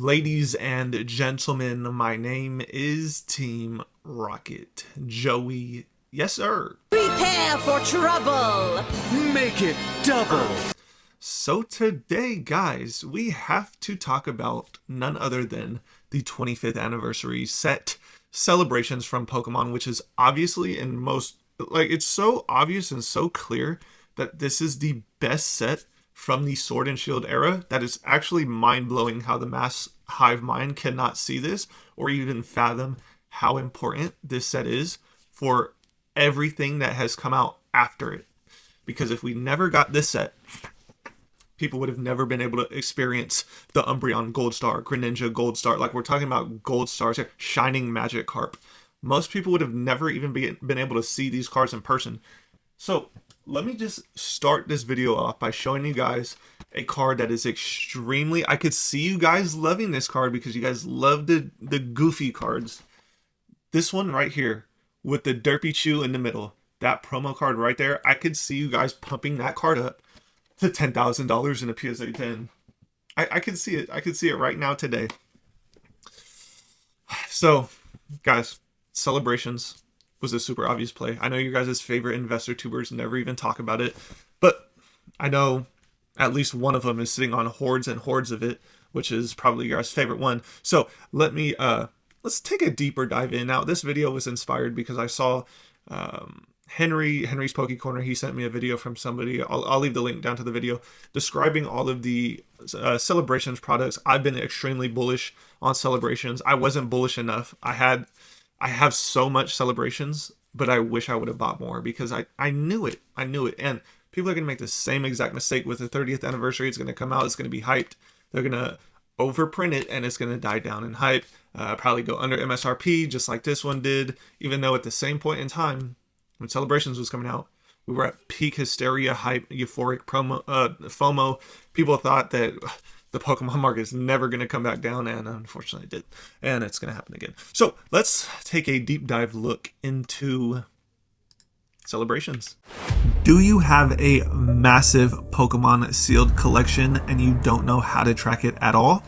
Ladies and gentlemen, my name is Team Rocket Joey. Yes, sir. Prepare for trouble. Make it double. So today, guys, we have to talk about none other than the 25th anniversary set celebrations from Pokemon, which is obviously in most, it's so obvious and so clear that this is the best set from the Sword and Shield era that is actually mind-blowing how the mass hive mind cannot see this or even fathom how important this set is for everything that has come out after it. Because if we never got this set, people would have never been able to experience the Umbreon Gold Star, Greninja Gold Star. Like, we're talking about Gold Stars here, Shining Magikarp. Most people would have never even been able to see these cards in person. So let me just start this video off by showing you guys a card that is extremely... I could see you guys loving this card because you guys love the goofy cards. This one right here with the Derpy Chew in the middle, that promo card right there, I could see you guys pumping that card up to $10,000 in a PSA 10. I can see it. I can see it right now today. So, guys, celebrations was a super obvious play. I know you guys' favorite investor tubers never even talk about it, but I know at least one of them is sitting on hordes and hordes of it, which is probably your guys' favorite one. So let me let's take a deeper dive in. Now, this video was inspired because I saw Henry's Poke Corner. He sent me a video from somebody. I'll leave the link down to the video describing all of the celebrations products. I've been extremely bullish on celebrations. I wasn't bullish enough. I have so much celebrations, but I wish I would have bought more because I knew it. I knew it. And people are going to make the same exact mistake with the 30th anniversary. It's going to come out. It's going to be hyped. They're going to overprint it and it's going to die down in hype. Probably go under MSRP just like this one did. Even though at the same point in time, when Celebrations was coming out, we were at peak hysteria, hype, euphoric FOMO. People thought that the Pokemon market is never going to come back down, and unfortunately it did. And it's going to happen again. So let's take a deep dive look into Celebrations. Do you have a massive Pokemon sealed collection and you don't know how to track it at all?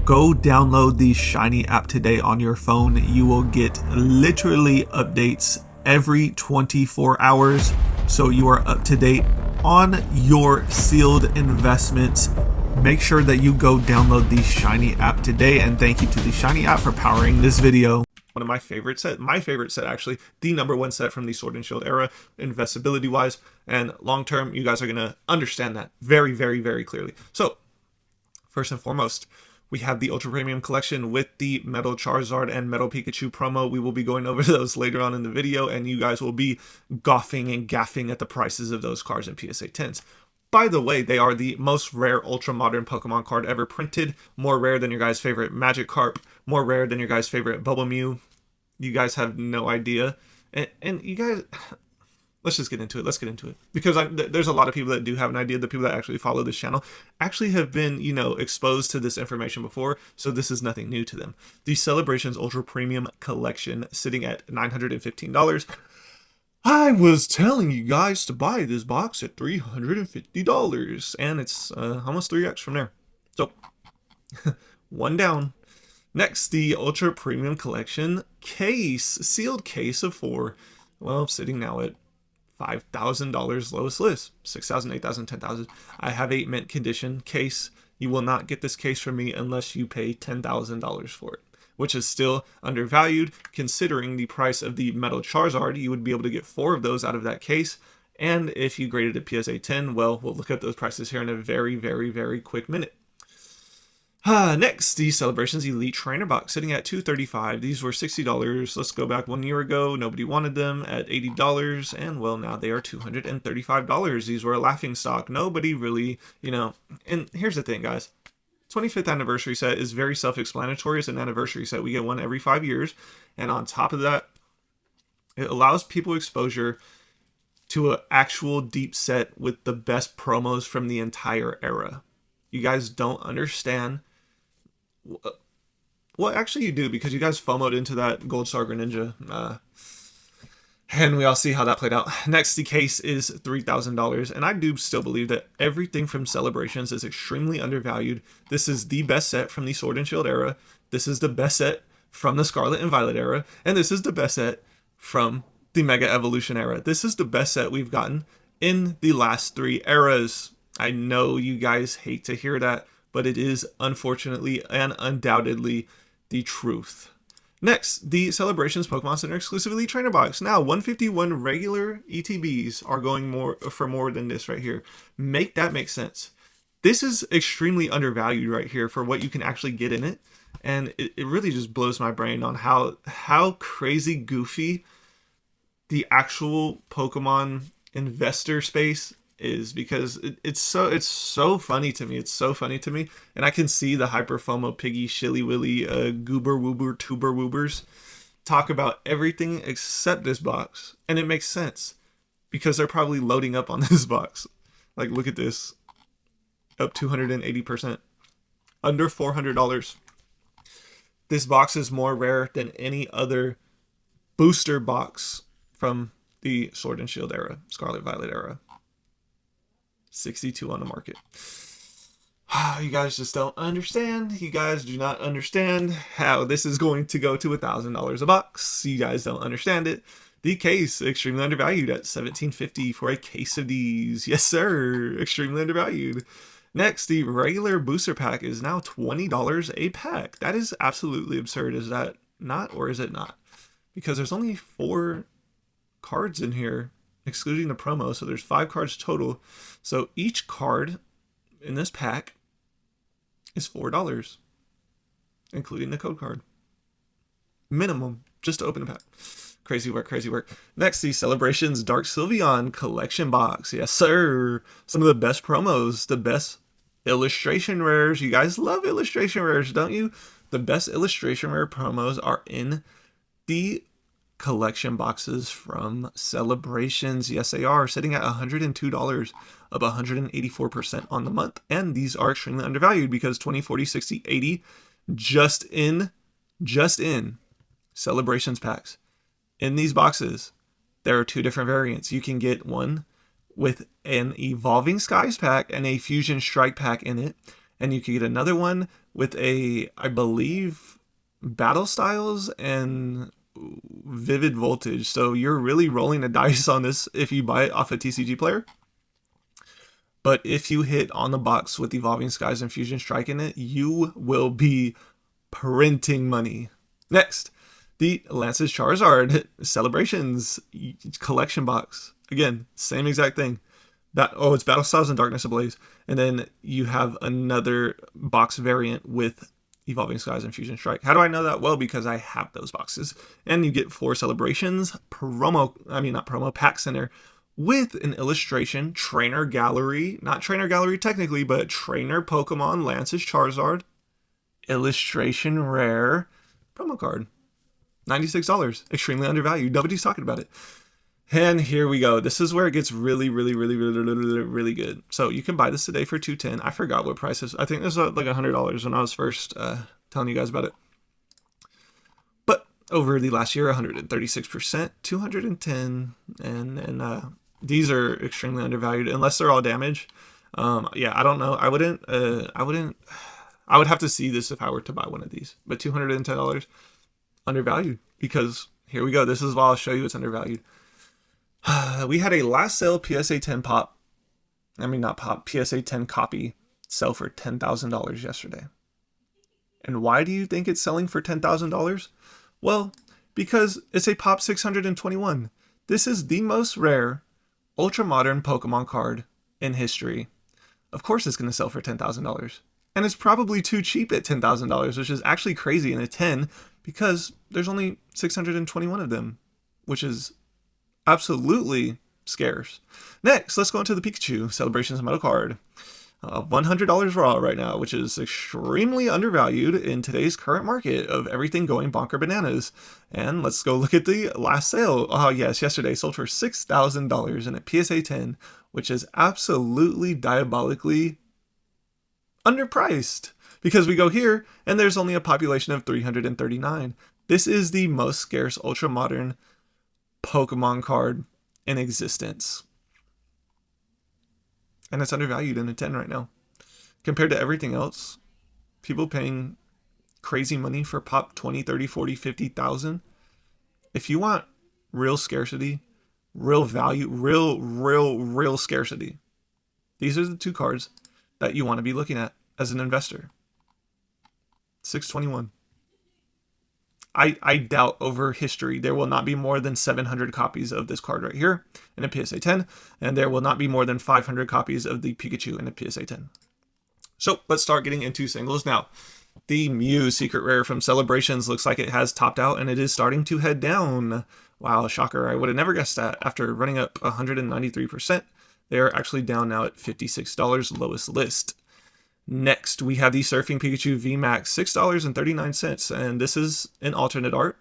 Go download the Shiny app today on your phone. You will get literally updates every 24 hours, so you are up to date on your sealed investments. Make sure that you go download the Shiny app today, and thank you to the Shiny app for powering this video. One of my favorite set, actually, the #1 set from the Sword and Shield era, investability wise, and long term, you guys are gonna understand that very, very, very clearly. So, first and foremost, we have the Ultra Premium Collection with the Metal Charizard and Metal Pikachu promo. We will be going over those later on in the video, and you guys will be goffing and gaffing at the prices of those cards in PSA 10s. By the way, they are the most rare Ultra Modern Pokemon card ever printed. More rare than your guys' favorite Magikarp. More rare than your guys' favorite Bubble Mew. You guys have no idea. And you guys... Let's just get into it. Let's get into it. Because there's a lot of people that do have an idea. The people that actually follow this channel actually have been, exposed to this information before. So this is nothing new to them. The Celebrations Ultra Premium Collection sitting at $915. I was telling you guys to buy this box at $350. And it's almost 3x from there. So, one down. Next, the Ultra Premium Collection case. Sealed case of 4. Well, sitting now at $5,000 lowest list, 6,000, 8,000, 10,000. I have a mint condition case. You will not get this case from me unless you pay $10,000 for it, which is still undervalued considering the price of the Metal Charizard. You would be able to get 4 of those out of that case. And if you graded a PSA 10, well, we'll look at those prices here in a very, very, very quick minute. Next, the Celebrations Elite Trainer Box sitting at $235. These were $60. Let's go back 1 year ago. Nobody wanted them at $80. And well, now they are $235. These were a laughing stock. Nobody really, and here's the thing, guys. 25th anniversary set is very self-explanatory. It's an anniversary set. We get one every 5 years. And on top of that, it allows people exposure to an actual deep set with the best promos from the entire era. You guys don't understand. Well, actually you do, because you guys FOMO'd into that Gold Star Greninja. And we all see how that played out. Next, the case is $3,000. And I do still believe that everything from Celebrations is extremely undervalued. This is the best set from the Sword and Shield era. This is the best set from the Scarlet and Violet era. And this is the best set from the Mega Evolution era. This is the best set we've gotten in the last 3 eras. I know you guys hate to hear that, but it is unfortunately and undoubtedly the truth. Next, the Celebrations Pokemon Center exclusively trainer box. Now, 151 regular ETBs are going for more than this right here. Make that make sense. This is extremely undervalued right here for what you can actually get in it. And it really just blows my brain on how crazy goofy the actual Pokemon investor space is, because it's so funny to me. It's so funny to me. And I can see the Hyper FOMO Piggy Shilly Willy Goober Woober Tuber Woobers talk about everything except this box. And it makes sense because they're probably loading up on this box. Like, look at this. Up 280%. Under $400. This box is more rare than any other booster box from the Sword and Shield era, Scarlet Violet era. 62 on the market. You guys just don't understand. You guys do not understand how this is going to go to $1,000 a box. You guys don't understand it. The case, extremely undervalued at $17.50 for a case of these. Yes, sir. Extremely undervalued. Next, the regular booster pack is now $20 a pack. That is absolutely absurd. Is that not, or is it not? Because there's only 4 cards in here, excluding the promo, so there's 5 cards total. So each card in this pack is $4, including the code card. Minimum, just to open the pack. Crazy work, crazy work. Next, the Celebrations Dark Sylveon collection box. Yes, sir. Some of the best promos, the best illustration rares. You guys love illustration rares, don't you? The best illustration rare promos are in the collection boxes from Celebrations. Yes, they are, sitting at $102, up 184% on the month. And these are extremely undervalued because 20, 40, 60, 80 just in Celebrations packs. In these boxes, there are 2 different variants. You can get one with an Evolving Skies pack and a Fusion Strike pack in it. And you can get another one with a, I believe, Battle Styles and Vivid Voltage. So you're really rolling the dice on this if you buy it off a TCG player. But if you hit on the box with Evolving Skies and Fusion Strike in it, you will be printing money. Next, the Lance's Charizard Celebrations collection box. Again, same exact thing. It's Battle Styles and Darkness Ablaze. And then you have another box variant with Evolving Skies and Fusion Strike. How do I know that? Well, because I have those boxes. And you get 4 Celebrations packs in there with an illustration, trainer gallery, not trainer gallery technically, but trainer Pokemon Lance's Charizard, illustration rare promo card. $96. Extremely undervalued. Nobody's talking about it. And here we go. This is where it gets really, really, really, really, really, really good. So you can buy this today for $210. I forgot what price is. I think this was like $100 when I was first telling you guys about it. But over the last year, 136%, 210, and these are extremely undervalued unless they're all damaged. Yeah, I don't know. I would have to see this if I were to buy one of these. But $210 undervalued, because here we go. This is why I'll show you it's undervalued. We had a last sale PSA 10 PSA 10 copy sell for $10,000 yesterday. And why do you think it's selling for $10,000? Well, because it's a Pop 621. This is the most rare ultra modern Pokemon card in history. Of course it's going to sell for $10,000. And it's probably too cheap at $10,000, which is actually crazy in a 10, because there's only 621 of them, which is absolutely scarce. Next, let's go into the Pikachu Celebrations Metal card. $100 raw right now, which is extremely undervalued in today's current market of everything going bonker bananas. And let's go look at the last sale. Oh yes, yesterday sold for $6,000 in a PSA 10, which is absolutely diabolically underpriced. Because we go here and there's only a population of 339. This is the most scarce ultra modern Pokemon card in existence. And it's undervalued in a 10 right now. Compared to everything else, people paying crazy money for pop 20, 30, 40, 50,000. If you want real scarcity, real value, real scarcity, these are the two cards that you want to be looking at as an investor. 621. I doubt over history there will not be more than 700 copies of this card right here in a PSA 10, and there will not be more than 500 copies of the Pikachu in a PSA 10. So let's start getting into singles now. The Mew Secret Rare from Celebrations looks like it has topped out, and it is starting to head down. Wow, shocker. I would have never guessed that. After running up 193%, they are actually down now at $56, lowest list. Next, we have the Surfing Pikachu VMAX, $6.39, and this is an alternate art.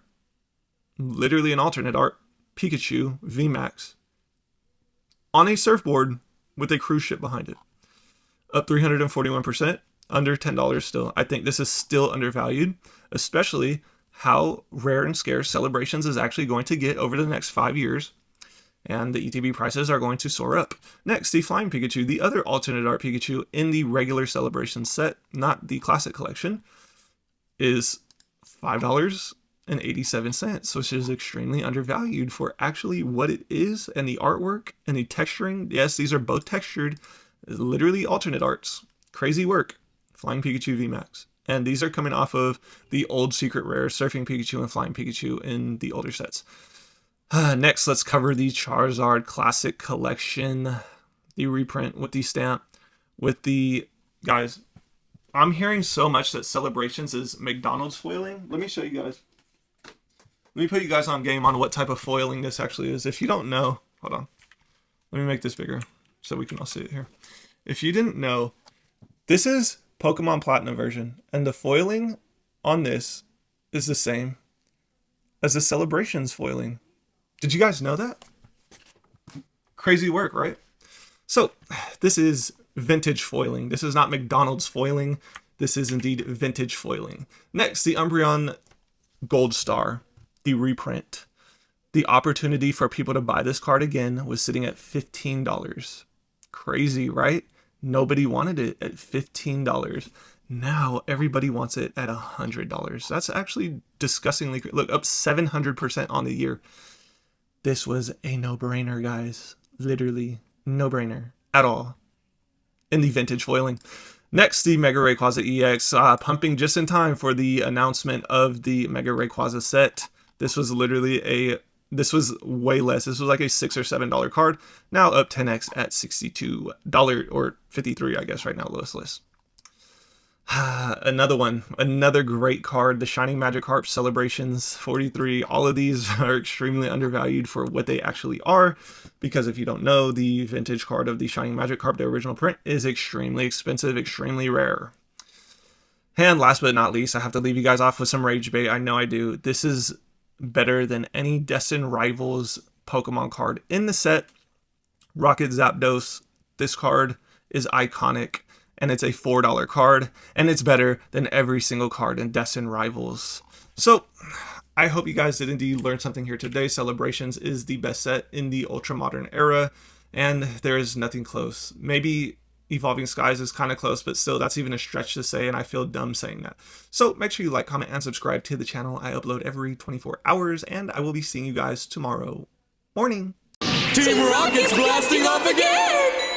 Literally an alternate art. Pikachu VMAX. On a surfboard with a cruise ship behind it. Up 341%, under $10 still. I think this is still undervalued, especially how rare and scarce Celebrations is actually going to get over the next 5 years. And the ETB prices are going to soar up. Next, the Flying Pikachu, the other alternate art Pikachu in the regular Celebration set, not the Classic Collection, is $5.87, which is extremely undervalued for actually what it is, and the artwork and the texturing. Yes, these are both textured, literally alternate arts. Crazy work. Flying Pikachu VMAX. And these are coming off of the old Secret Rare, Surfing Pikachu and Flying Pikachu in the older sets. Next, let's cover the Charizard Classic Collection, the reprint with the stamp, with the, guys, I'm hearing so much that Celebrations is McDonald's foiling. Let me show you guys. Let me put you guys on game on what type of foiling this actually is. If you don't know, hold on. Let me make this bigger so we can all see it here. If you didn't know, this is Pokemon Platinum version, and the foiling on this is the same as the Celebrations foiling. Did you guys know that? Crazy work, right? So this is vintage foiling. This is not McDonald's foiling. This is indeed vintage foiling. Next, the Umbreon Gold Star, the reprint. The opportunity for people to buy this card again was sitting at $15. Crazy, right? Nobody wanted it at $15. Now everybody wants it at $100. That's actually disgustingly, look, up 700% on the year. This was a no-brainer, guys. Literally no-brainer at all in the vintage foiling. Next, the Mega Rayquaza EX, pumping just in time for the announcement of the Mega Rayquaza set. This was literally this was way less. This was like a $6 or $7 card. Now up 10x at $62 or $53, I guess, right now, lowest list. Another one, another great card, the Shining Magikarp Celebrations 43. All of these are extremely undervalued for what they actually are, because if you don't know, the vintage card of the Shining Magikarp, the original print, is extremely expensive, extremely rare. And last but not least, I have to leave you guys off with some rage bait. I know I do. This is better than any Destin Rivals Pokemon card in the set. Rocket Zapdos. This card is iconic. And it's a $4 card, and it's better than every single card in Destin Rivals. So, I hope you guys did indeed learn something here today. Celebrations is the best set in the Ultra Modern era, and there is nothing close. Maybe Evolving Skies is kind of close, but still, that's even a stretch to say, and I feel dumb saying that. So, make sure you like, comment, and subscribe to the channel. I upload every 24 hours, and I will be seeing you guys tomorrow morning. Team Rocket's blasting off again!